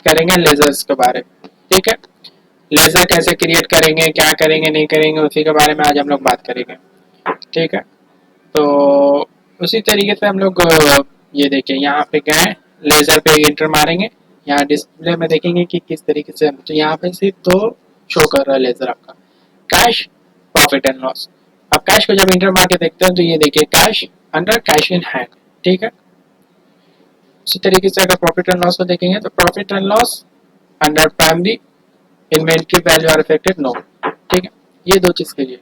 करेंगे लेजर्स के बारे में। ठीक है, लेजर कैसे क्रिएट करेंगे, क्या करेंगे नहीं करेंगे, उसी के बारे में आज हम लोग बात करेंगे। ठीक है, तो उसी तरीके से हम लोग ये देखिए यहाँ पे गए, लेजर पे इंटर मारेंगे, यहाँ डिस्प्ले में देखेंगे कि किस तरीके से, तो यहाँ पे सिर्फ दो शो कर रहा है लेजर आपका, कैश, प्रॉफिट एंड लॉस। अब कैश को जब इंटर मार के देखते हैं तो ये देखिए cash under cash in hand. ठीक है, उसी तरीके से अगर प्रॉफिट एंड लॉस को देखेंगे तो profit and loss under primary inventory value are affected no. ठीक है, ये दो चीज के लिए।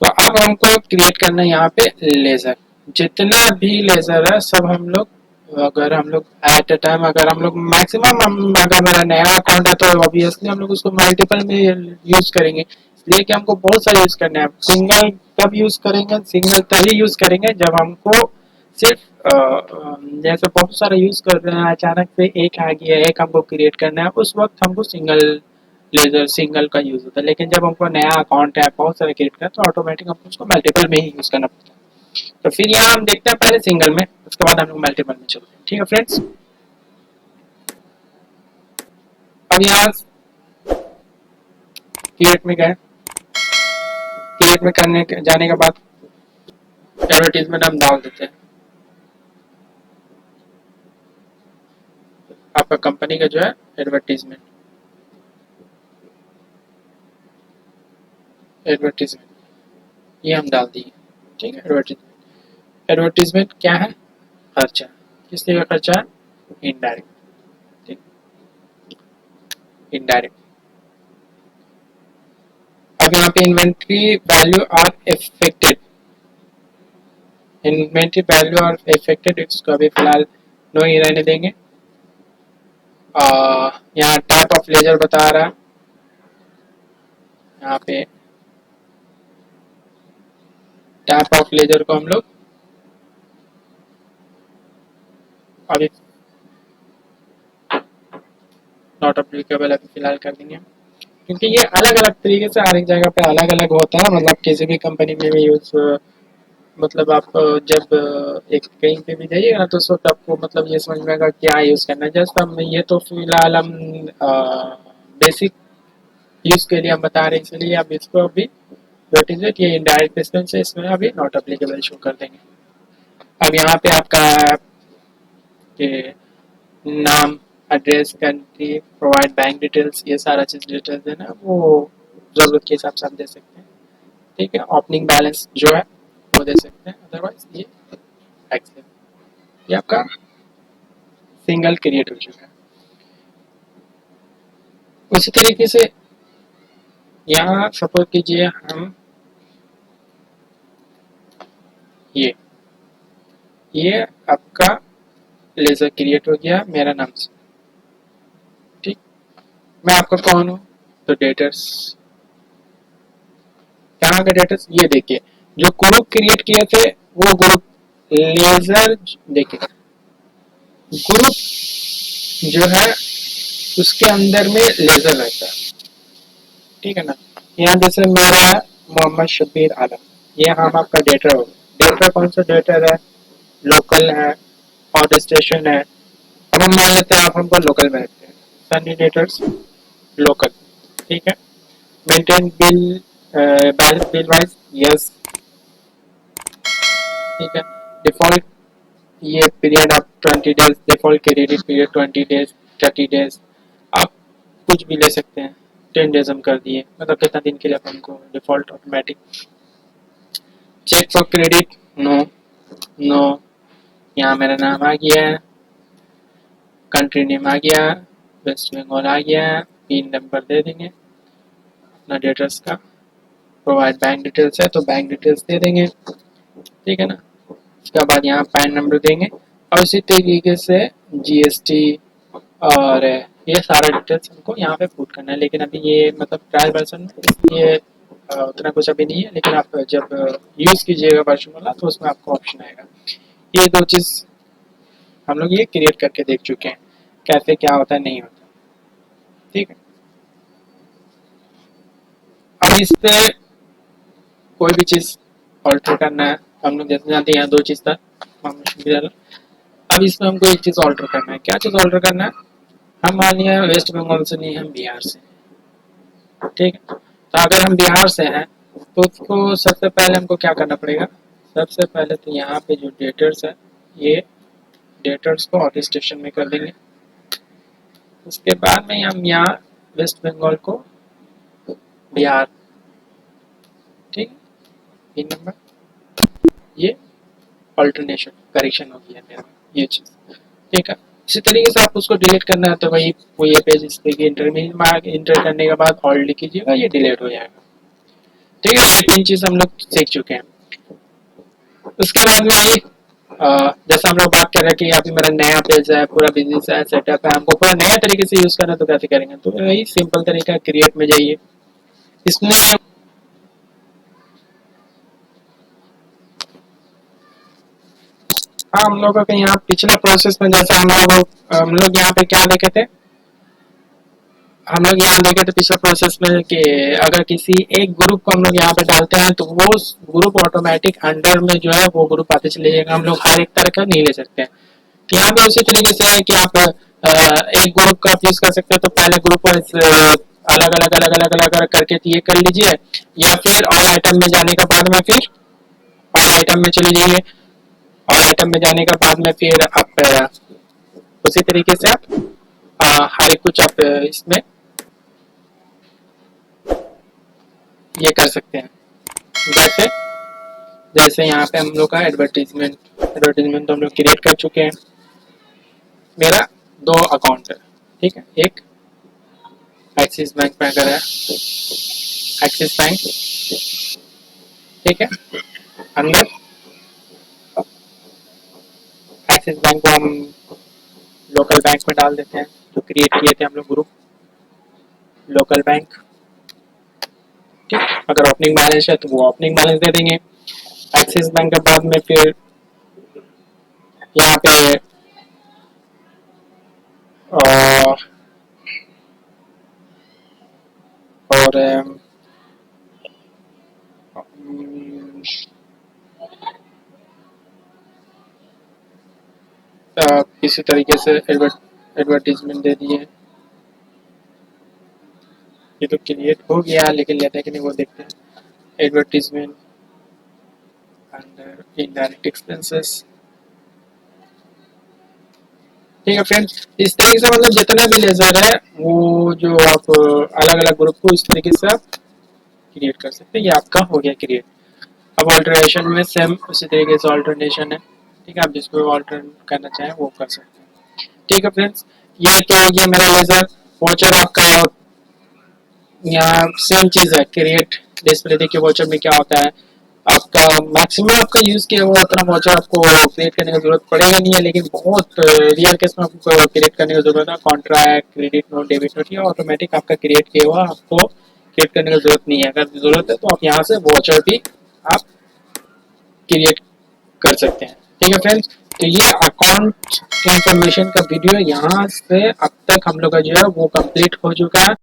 तो अब हमको क्रिएट करना है यहाँ पे लेजर, जितना भी लेजर है सब हम लोग, अगर हम लोग एट अ टाइम, अगर हम लोग मैक्सिमम, अगर मेरा नया अकाउंट है तो ऑब्वियसली हम लोग उसको मल्टीपल में यूज करेंगे, इसलिए कि हमको बहुत सारे यूज करने हैं। सिंगल कब यूज करेंगे, सिंगल तभी यूज करेंगे जब हमको सिर्फ जैसे बहुत सारा यूज कर रहे हैं, अचानक से एक आ गया, एक हमको क्रिएट करना है, उस वक्त हमको सिंगल लेजर सिंगल का यूज होता है। लेकिन जब हमको नया अकाउंट है, बहुत सारे क्रिएट करना है, तो ऑटोमेटिक हमको उसको मल्टीपल में ही यूज करना पड़ता है। तो फिर यहाँ हम देखते हैं पहले सिंगल में, उसके बाद हम लोग मल्टीपल में चलते हैं। ठीक है फ्रेंड्स, अब यहाँ क्रिएट में गए, क्रिएट में करने जाने के बाद एडवर्टीजमेंट हम डाल देते हैं, आपका कंपनी का जो है एडवर्टीजमेंट, एडवर्टीजमेंट ये हम डाल दिए। ठीक है, एडवर्टीजमेंट, एडवर्टीजमेंट क्या है, खर्चा, किस तरह का खर्चा है, इनडायरेक्ट। ठीक, इनडायरेक्ट। अब यहाँ पे inventory value are affected, inventory value are affected, इसको अभी फिलहाल नो ही रहने देंगे। यहाँ टाइप ऑफ लेजर बता रहा है, यहाँ पे टाइप ऑफ लेजर को हम लोग अभी नॉट अप्लीकेबल अभी फिलहाल कर देंगे, क्योंकि ये अलग अलग तरीके से हर एक जगह पे अलग अलग होता है। मतलब किसी भी कंपनी में भी यूज, मतलब आप जब एक कहीं पे भी जाइएगा ना तो उस वक्त आपको मतलब ये समझ में आएगा क्या यूज करना है। जस्ट हम ये तो फिलहाल हम बेसिक यूज के लिए हम बता रहे हैं, इसलिए अब इसको अभी एडवर्टीजमेंट ये इनडायरेक्ट डिस्टेंस है, इसमें अभी नॉट अप्लीकेबल शो कर देंगे। अब यहाँ पे आपका के नाम, address, country, provide bank details, ये सारा चीज डिटेल्स है ना, वो जरूरत के हिसाब से आप दे सकते हैं। ठीक है, ओपनिंग बैलेंस जो है वो दे सकते हैं, अदरवाइज ये एक्सेल, ये आपका सिंगल क्रिएट हो चुका है। उसी तरीके से यहाँ सपोज कीजिए हम ये आपका लेजर क्रिएट हो गया मेरा नाम से। ठीक, मैं आपका कौन हूँ, तो डेटर्स, कहाँ का डेटर्स, ये देखिए जो ग्रुप क्रिएट किए थे वो ग्रुप लेजर, देखिए ग्रुप जो है उसके अंदर में लेजर रहता है। ठीक है ना, यहाँ जैसे मेरा है मोहम्मद शबीर आलम, ये हम आपका डेटा होगा। डेटा कौन सा डेटा है, लोकल है और स्टेशन है। अब हम मान लेते हैं आप हमको लोकल में रखते हैं, सनी डेटर्स लोकल। ठीक है, maintain bill, balance bill wise, yes. ठीक है, डिफॉल्ट ये पीरियड आप 20 days, default credit period 20 days, 30 days, आप कुछ भी ले सकते हैं। 10 डेज हम कर दिए, मतलब कितना दिन के लिए हमको default automatic. Check for credit, no no, यहाँ मेरा नाम आ गया है, कंट्री नेम आ गया, वेस्ट बंगाल आ गया, पिन नंबर दे देंगे अपना डेटर्स का। प्रोवाइड बैंक डिटेल्स है तो बैंक डिटेल्स दे देंगे। ठीक है ना, उसके बाद यहाँ पैन नंबर देंगे और इसी तरीके से जीएसटी और ये सारा डिटेल्स हमको यहाँ पे पुट करना है। लेकिन अभी ये मतलब ट्रायल वर्जन में, इसलिए उतना कुछ अभी नहीं है, लेकिन आप जब यूज़ कीजिएगा वर्जन वाला तो उसमें आपको ऑप्शन आएगा। ये दो चीज़ हम लोग ये क्रिएट करके देख चुके हैं कैसे क्या होता है नहीं होता। ठीक है, अब इस पे कोई भी चीज़ ऑल्टर करना है, हम लोग जैसे जानते हैं यहाँ दो चीज़ था, अब इसमें हमको एक चीज़ ऑल्टर करना है। क्या चीज़ ऑल्टर करना है, हम मान लिया वेस्ट बंगाल से नहीं, हम बिहार से, ठीक है। तो अगर हम बिहार से हैं तो उसको सबसे पहले हमको क्या करना पड़ेगा, सबसे पहले तो यहाँ पे जो डेटर्स है, ये डेटर्स को अटेस्टेशन में कर देंगे। उसके बाद में हम यहाँ वेस्ट बंगाल को बिहार, ठीक है, पिन नंबर, ये अल्टरनेशन करेक्शन हो गया मेरा, ये चीज़, ठीक है। इसी तरीके से आप उसको डिलीट करना है तो वही वो ये पेज इस पे इंटर में इंटर करने के बाद ऑल्ट कीजिएगा, ये डिलीट हो जाएगा, ठीक है। ये तीन चीज़ हम लोग सीख चुके हैं। उसके बाद में ये जैसा हम लोग बात कर रहे हैं कि अभी मेरा नया पेज है, पूरा बिजनेस है, सेटअप है, हमको पूरा नया तरीके से यूज़ करना है तो कैसे करेंगे, तो वही सिंपल तरीका, क्रिएट में जाइए, इसमें हाँ हम लोगों के यहाँ पिछला प्रोसेस में जैसा हम लोग यहाँ पे क्या देखे थे, हम लोग यहाँ देखे थे पिछले प्रोसेस में कि अगर किसी एक ग्रुप को हम लोग यहाँ पे डालते हैं तो वो ग्रुप ऑटोमेटिक अंडर में जो है वो ग्रुप आते चले जाएगा, हम लोग हर एक तरह का नहीं ले सकते हैं। तो यहाँ पे उसी तरीके से है कि आप एक ग्रुप का यूज कर सकते हैं, तो पहले ग्रुप अलग अलग करके ये कर लीजिए, या फिर ऑल आइटम में जाने के बाद में फिर ऑल आइटम में चले जाइए, ऑल आइटम में जाने के बाद में फिर आप उसी तरीके से आप हर एक कुछ आप इसमें ये कर सकते हैं। जैसे जैसे यहाँ पे हम लोग का एडवर्टीजमेंट एडवर्टीजमेंट तो हम लोग क्रिएट कर चुके हैं। मेरा दो अकाउंट है, ठीक है, एक एक्सिस बैंक में अगर है एक्सिस बैंक, ठीक है, अंदर एक्सिस बैंक को हम लोकल बैंक में डाल देते हैं, जो क्रिएट किए थे हम लोग ग्रुप, लोकल बैंक, ठीक। अगर ओपनिंग बैलेंस है तो वो ओपनिंग बैलेंस दे देंगे। एक्सिस बैंक के बाद में फिर यहाँ पे और किसी तरीके से एडवर्टीजमेंट दे दिए, ये तो क्रिएट हो गया, लेकिन लेते हैं कि नहीं वो देखते हैं। एडवर्टीजमेंट अंडर इनडायरेक्ट एक्सपेंसेस, ठीक है फ्रेंड्स। इस तरीके से मतलब जितना भी लेजर है वो जो आप अलग अलग ग्रुप को इस तरीके से आप क्रिएट कर सकते हैं, ये आपका हो गया क्रिएट। अब ऑल्टरेशन में सेम उसी तरीके से ऑल्टरनेशन है, ठीक है, आप जिसको ऑल्टर करना चाहें वो कर सकते हैं, ठीक है फ्रेंड्स। ये तो हो गया मेरा लेजर। वॉचर आपका यहाँ सेम चीज़ है, क्रिएट डिस्प्ले। देखिए वॉचर में क्या होता है, आपका मैक्सिमम आपका यूज़ किया हुआ उतना वॉचर आपको क्रिएट करने की जरूरत पड़ेगा नहीं है, लेकिन बहुत रियल केस में आपको क्रिएट करने की जरूरत है। Contract, credit note, debit note, ये ऑटोमेटिक आपका क्रिएट किया हुआ, आपको क्रिएट करने की जरूरत नहीं है। अगर जरूरत है तो आप यहाँ से वॉचर भी आप क्रिएट कर सकते हैं, ठीक है फ्रेंड्स। तो ये अकाउंट इंफॉर्मेशन का वीडियो यहाँ से अब तक हम लोग का जो है वो कंप्लीट हो चुका है।